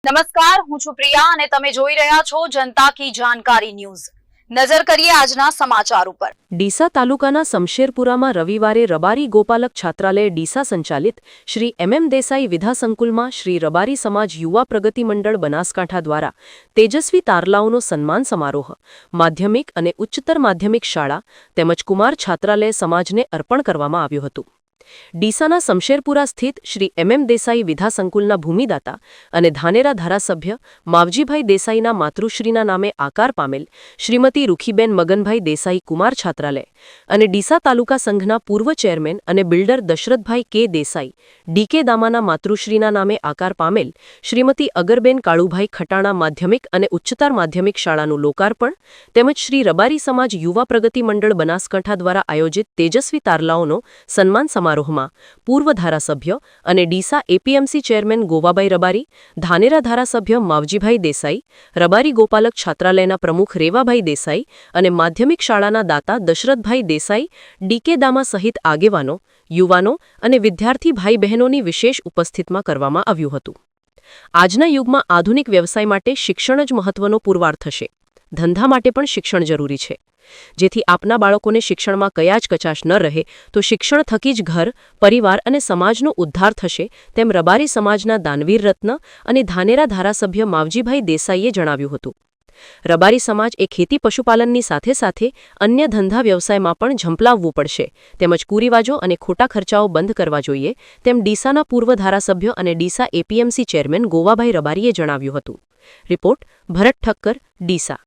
નમસ્કાર, હું છું પ્રિયા અને તમે જોઈ રહ્યા છો જનતા કી જાણકારી ન્યૂઝ। નજર કરીએ આજના સમાચાર ઉપર। ડીસા તાલુકાના શમશેરપુરામાં રવિવારે રબારી ગોપાલક છાત્રાલય ડીસા સંચાલિત શ્રી એમ દેસાઈ વિદ્યાસંકુલમાં શ્રી રબારી સમાજ યુવા પ્રગતિ મંડળ બનાસકાંઠા દ્વારા તેજસ્વી તારલાઓનો સન્માન સમારોહ માધ્યમિક અને ઉચ્ચતર માધ્યમિક શાળા તેમજ કુમાર છાત્રાલય સમાજને અર્પણ કરવામાં આવ્યું હતું। ડીસાના શમશેરપુરા સ્થિત શ્રી એમ દેસાઈ વિદ્યાસંકુલના ભૂમિદાતા અને ધાનેરા ધારાસભ્ય માવજીભાઈ દેસાઈના માતૃશ્રીના નામે આકાર પામેલ શ્રીમતી રૂખીબેન મગનભાઈ દેસાઈ કુમાર છાત્રાલય અને ડીસા તાલુકા સંઘના પૂર્વ ચેરમેન અને બિલ્ડર દશરથભાઈ કે દેસાઈ ડીકે દામાના માતૃશ્રીના નામે આકાર પામેલ શ્રીમતી અગરબેન કાળુભાઈ ખટાણા માધ્યમિક અને ઉચ્ચતર માધ્યમિક શાળાનું લોકાર્પણ તેમજ શ્રી રબારી સમાજ યુવા પ્રગતિ મંડળ બનાસકાંઠા દ્વારા આયોજિત તેજસ્વી તારલાઓનો સન્માન સમારોહમાં પૂર્વ ધારાસભ્ય અને ડીસા એપીએમસી ચેરમેન ગોવાભાઈ રબારી, ધાનેરા ધારાસભ્ય માવજીભાઈ દેસાઈ, રબારી ગોપાલક છાત્રાલયના પ્રમુખ રેવાભાઈ દેસાઈ અને માધ્યમિક શાળાના દાતા દશરથભાઈ દેસાઈ, ડીકે દામા સહિત આગેવાનો, યુવાનો અને વિદ્યાર્થી ભાઈ બહેનોની વિશેષ ઉપસ્થિતિમાં કરવામાં આવ્યું હતું। આજના યુગમાં આધુનિક વ્યવસાય માટે શિક્ષણ જ મહત્વનો પુરવાર થશે। ધંધા માટે પણ શિક્ષણ જરૂરી છે। જેથી આપના બાળકોને શિક્ષણમાં કયા જ કચાશ ન રહે તો શિક્ષણ થકી જ ઘર, પરિવાર અને સમાજનો ઉદ્ધાર થશે તેમ રબારી સમાજના દાનવીર રત્ન અને ધાનેરા ધારાસભ્ય માવજીભાઈ દેસાઈએ જણાવ્યું હતું। રબારી સમાજ એ ખેતી પશુપાલનની સાથે સાથે અન્ય ધંધા વ્યવસાયમાં પણ ઝંપલાવવું પડશે તેમજ કુરિવાજો અને ખોટા ખર્ચાઓ બંધ કરવા જોઈએ તેમ ડીસાના પૂર્વ ધારાસભ્ય અને ડીસા એપીએમસી ચેરમેન ગોવાભાઈ રબારીએ જણાવ્યું હતું। રિપોર્ટ ભરત ઠક્કર, ડીસા।